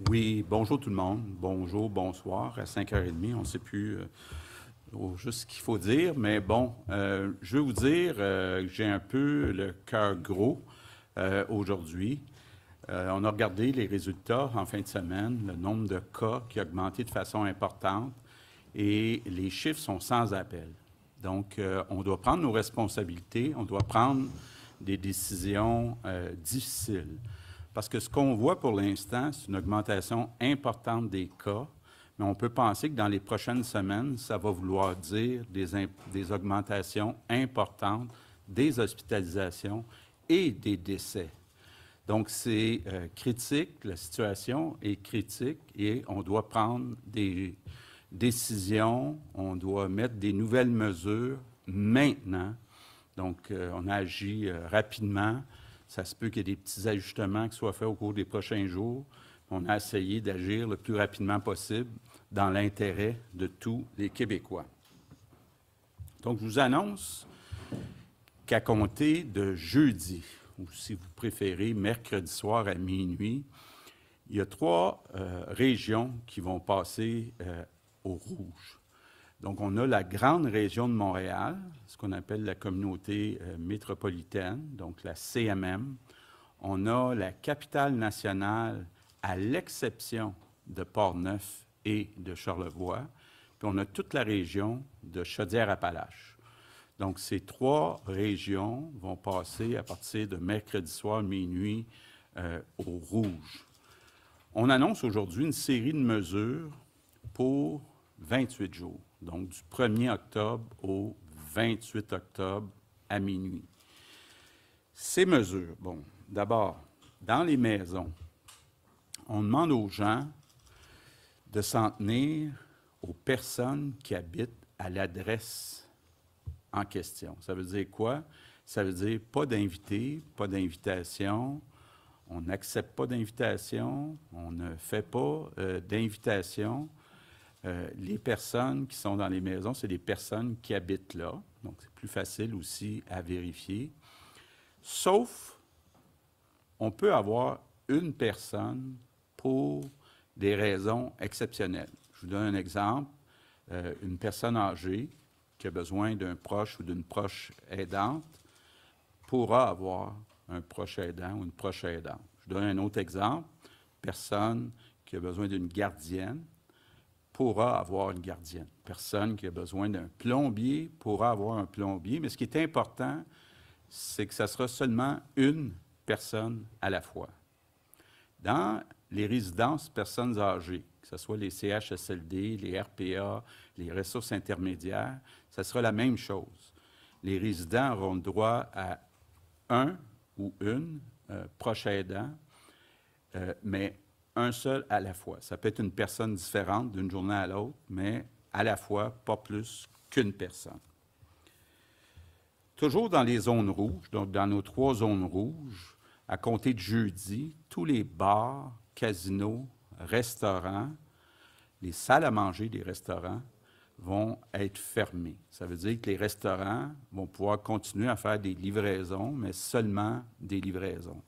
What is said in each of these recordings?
Oui, bonjour tout le monde. Bonjour, bonsoir. À 5h30, on ne sait plus juste ce qu'il faut dire, mais bon, je veux vous dire que j'ai un peu le cœur gros aujourd'hui. On a regardé les résultats en fin de semaine, le nombre de cas qui a augmenté de façon importante et les chiffres sont sans appel. Donc, on doit prendre nos responsabilités, on doit prendre des décisions difficiles. Parce que ce qu'on voit pour l'instant, c'est une augmentation importante des cas, mais on peut penser que dans les prochaines semaines, ça va vouloir dire des augmentations importantes des hospitalisations et des décès. Donc, c'est critique, la situation est critique et on doit prendre des décisions, on doit mettre des nouvelles mesures maintenant. Donc, on a agi rapidement. Ça se peut qu'il y ait des petits ajustements qui soient faits au cours des prochains jours. On a essayé d'agir le plus rapidement possible dans l'intérêt de tous les Québécois. Donc, je vous annonce qu'à compter de jeudi, ou si vous préférez, mercredi soir à minuit, il y a 3 régions qui vont passer au rouge. Donc, on a la grande région de Montréal, ce qu'on appelle la communauté métropolitaine, donc la CMM. On a la capitale nationale, à l'exception de Portneuf et de Charlevoix. Puis on a toute la région de Chaudière-Appalaches. Donc, ces 3 régions vont passer à partir de mercredi soir, minuit, au rouge. On annonce aujourd'hui une série de mesures pour 28 jours, donc du 1er octobre au 28 octobre à minuit. Ces mesures, bon, d'abord, dans les maisons, on demande aux gens de s'en tenir aux personnes qui habitent à l'adresse en question. Ça veut dire quoi? Ça veut dire pas d'invités, pas d'invitation, on n'accepte pas d'invitation, on ne fait pas d'invitation. Les personnes qui sont dans les maisons, c'est des personnes qui habitent là, donc c'est plus facile aussi à vérifier. Sauf, on peut avoir une personne pour des raisons exceptionnelles. Je vous donne un exemple. Une personne âgée qui a besoin d'un proche ou d'une proche aidante pourra avoir un proche aidant ou une proche aidante. Je vous donne un autre exemple. Personne qui a besoin d'une gardienne pourra avoir une gardienne. Personne qui a besoin d'un plombier pourra avoir un plombier. Mais ce qui est important, c'est que ça sera seulement une personne à la fois. Dans les résidences personnes âgées, que ce soit les CHSLD, les RPA, les ressources intermédiaires, ça sera la même chose. Les résidents auront le droit à un ou une proche aidant, mais un seul à la fois. Ça peut être une personne différente d'une journée à l'autre, mais à la fois, pas plus qu'une personne. Toujours dans les zones rouges, donc dans nos 3 zones rouges, à compter de jeudi, tous les bars, casinos, restaurants, les salles à manger des restaurants vont être fermées. Ça veut dire que les restaurants vont pouvoir continuer à faire des livraisons, mais seulement des livraisons.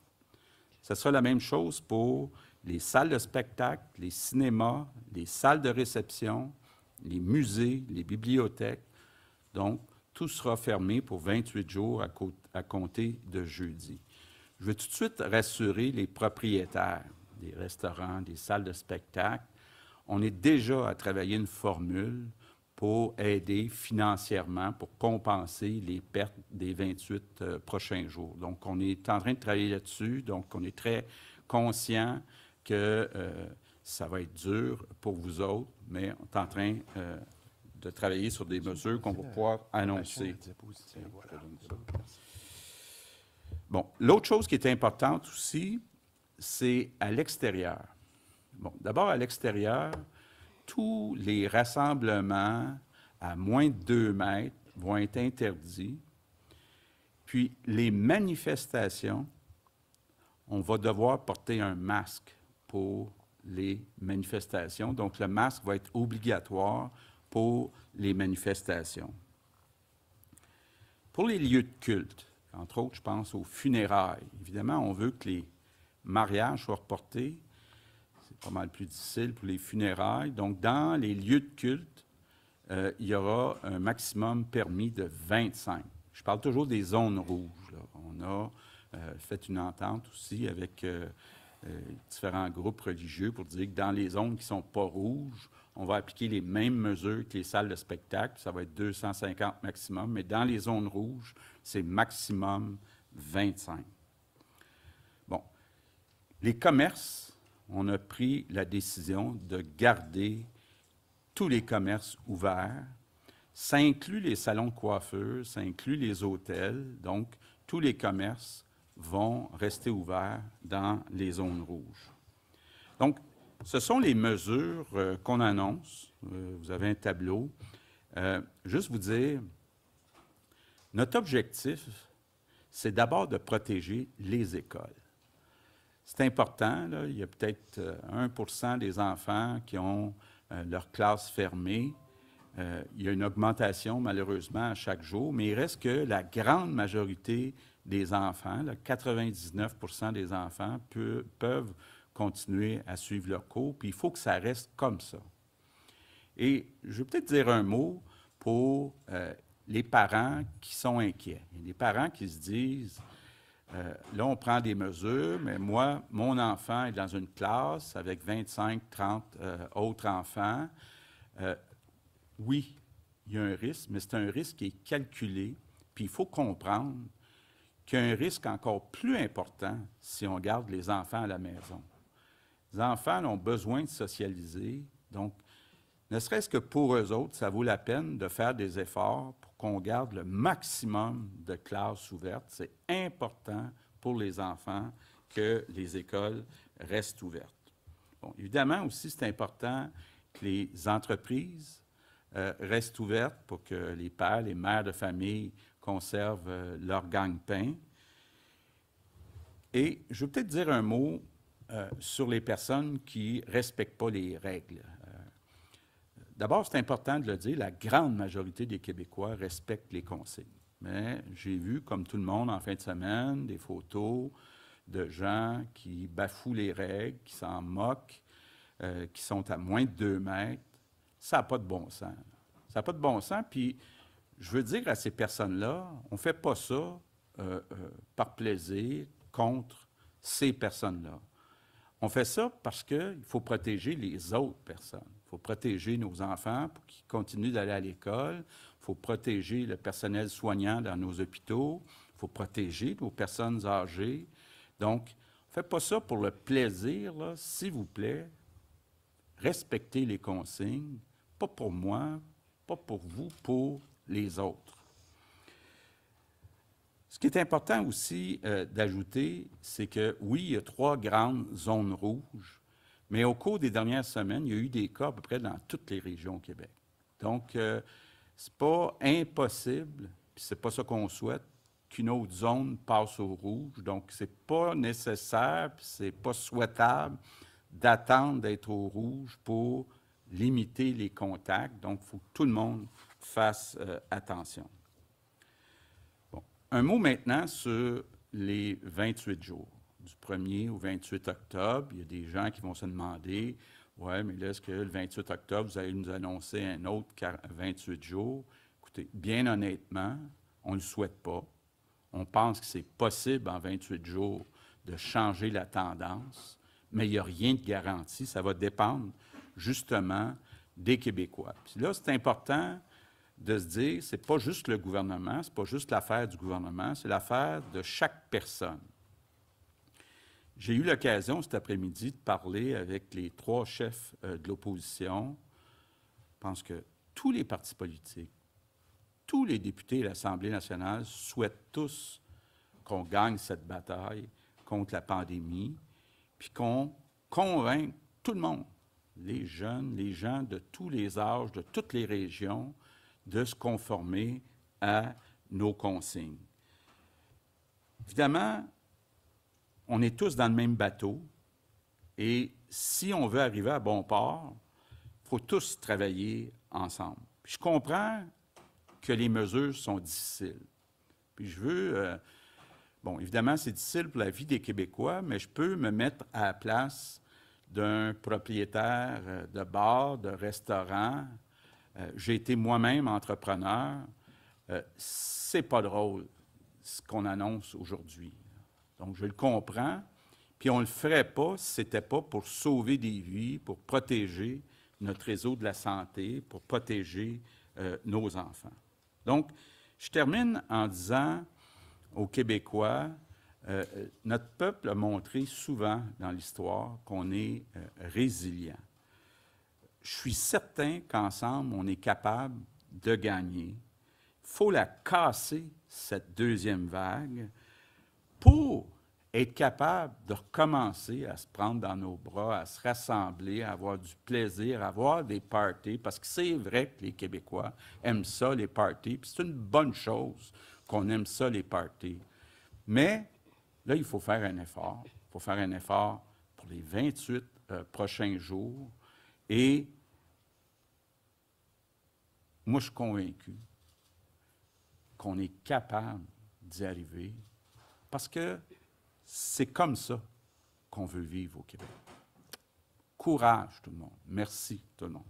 Ce sera la même chose pour les salles de spectacle, les cinémas, les salles de réception, les musées, les bibliothèques. Donc, tout sera fermé pour 28 jours à compter de jeudi. Je veux tout de suite rassurer les propriétaires des restaurants, des salles de spectacle. On est déjà à travailler une formule pour aider financièrement, pour compenser les pertes des 28 prochains jours. Donc, on est en train de travailler là-dessus. Donc, on est très conscient que ça va être dur pour vous autres, mais on est en train de travailler sur des mesures qu'on va pouvoir annoncer. Bon, l'autre chose qui est importante aussi, c'est à l'extérieur. Bon, d'abord, à l'extérieur, tous les rassemblements à moins de 2 mètres vont être interdits. Puis, les manifestations, on va devoir porter un masque pour les manifestations. Donc, le masque va être obligatoire pour les manifestations. Pour les lieux de culte, entre autres, je pense aux funérailles. Évidemment, on veut que les mariages soient reportés. pas mal plus difficile pour les funérailles. Donc, dans les lieux de culte, il y aura un maximum permis de 25. Je parle toujours des zones rouges, là. On a fait une entente aussi avec différents groupes religieux pour dire que dans les zones qui ne sont pas rouges, on va appliquer les mêmes mesures que les salles de spectacle. Ça va être 250 maximum, mais dans les zones rouges, c'est maximum 25. Bon. Les commerces, on a pris la décision de garder tous les commerces ouverts. Ça inclut les salons de coiffure, ça inclut les hôtels. Donc, tous les commerces vont rester ouverts dans les zones rouges. Donc, ce sont les mesures qu'on annonce. Vous avez un tableau. Juste vous dire, notre objectif, c'est d'abord de protéger les écoles. C'est important, là, il y a peut-être 1 % des enfants qui ont leur classe fermée. Il y a une augmentation, malheureusement, à chaque jour, mais il reste que la grande majorité des enfants, là, 99 % des enfants, peuvent continuer à suivre leur cours, puis il faut que ça reste comme ça. Et je vais peut-être dire un mot pour les parents qui sont inquiets. Il y a des parents qui se disent, là, on prend des mesures, mais moi, mon enfant est dans une classe avec 25, 30 autres enfants. Oui, il y a un risque, mais c'est un risque qui est calculé, puis il faut comprendre qu'il y a un risque encore plus important si on garde les enfants à la maison. Les enfants ont besoin de socialiser, donc ne serait-ce que pour eux autres, ça vaut la peine de faire des efforts pour qu'on garde le maximum de classes ouvertes. C'est important pour les enfants que les écoles restent ouvertes. Bon, évidemment aussi, c'est important que les entreprises restent ouvertes pour que les pères, les mères de famille conservent leur gagne-pain. Et je vais peut-être dire un mot sur les personnes qui ne respectent pas les règles. D'abord, c'est important de le dire, la grande majorité des Québécois respectent les consignes. Mais j'ai vu, comme tout le monde en fin de semaine, des photos de gens qui bafouent les règles, qui s'en moquent, qui sont à moins de 2 mètres. Ça n'a pas de bon sens. Ça n'a pas de bon sens. Puis, je veux dire à ces personnes-là, on ne fait pas ça par plaisir contre ces personnes-là. On fait ça parce qu'il faut protéger les autres personnes. Il faut protéger nos enfants pour qu'ils continuent d'aller à l'école. Il faut protéger le personnel soignant dans nos hôpitaux. Il faut protéger nos personnes âgées. Donc, on ne fait pas ça pour le plaisir, là. S'il vous plaît, respectez les consignes, pas pour moi, pas pour vous, pour les autres. Ce qui est important aussi d'ajouter, c'est que oui, il y a 3 grandes zones rouges, mais au cours des dernières semaines, il y a eu des cas à peu près dans toutes les régions au Québec. Donc, ce n'est pas impossible, puis ce n'est pas ça qu'on souhaite, qu'une autre zone passe au rouge. Donc, ce n'est pas nécessaire, puis ce n'est pas souhaitable d'attendre d'être au rouge pour limiter les contacts. Donc, il faut que tout le monde fasse attention. Bon. Un mot maintenant sur les 28 jours. Du 1er au 28 octobre, il y a des gens qui vont se demander, « Ouais, mais là, est-ce que le 28 octobre, vous allez nous annoncer un autre 28 jours? » Écoutez, bien honnêtement, on ne le souhaite pas. On pense que c'est possible en 28 jours de changer la tendance, mais il n'y a rien de garanti. Ça va dépendre justement des Québécois. Puis là, c'est important de se dire, ce n'est pas juste le gouvernement, ce n'est pas juste l'affaire du gouvernement, c'est l'affaire de chaque personne. J'ai eu l'occasion cet après-midi de parler avec les 3 chefs de l'opposition. Je pense que tous les partis politiques, tous les députés de l'Assemblée nationale souhaitent tous qu'on gagne cette bataille contre la pandémie, puis qu'on convainc tout le monde, les jeunes, les gens de tous les âges, de toutes les régions, de se conformer à nos consignes. Évidemment, on est tous dans le même bateau et si on veut arriver à bon port, il faut tous travailler ensemble. Puis je comprends que les mesures sont difficiles. Puis je veux... bon, évidemment, c'est difficile pour la vie des Québécois, mais je peux me mettre à la place d'un propriétaire de bar, de restaurant. J'ai été moi-même entrepreneur. C'est pas drôle ce qu'on annonce aujourd'hui. Donc, je le comprends. Puis on ne le ferait pas si ce n'était pas pour sauver des vies, pour protéger notre réseau de la santé, pour protéger nos enfants. Donc, je termine en disant aux Québécois, notre peuple a montré souvent dans l'histoire qu'on est résilient. Je suis certain qu'ensemble, on est capable de gagner. Il faut la casser, cette deuxième vague, pour être capable de recommencer à se prendre dans nos bras, à se rassembler, à avoir du plaisir, à avoir des parties, parce que c'est vrai que les Québécois aiment ça, les parties, puis c'est une bonne chose qu'on aime ça, les parties. Mais là, il faut faire un effort. Il faut faire un effort pour les 28 prochains jours. Et moi, je suis convaincu qu'on est capable d'y arriver parce que c'est comme ça qu'on veut vivre au Québec. Courage, tout le monde. Merci, tout le monde.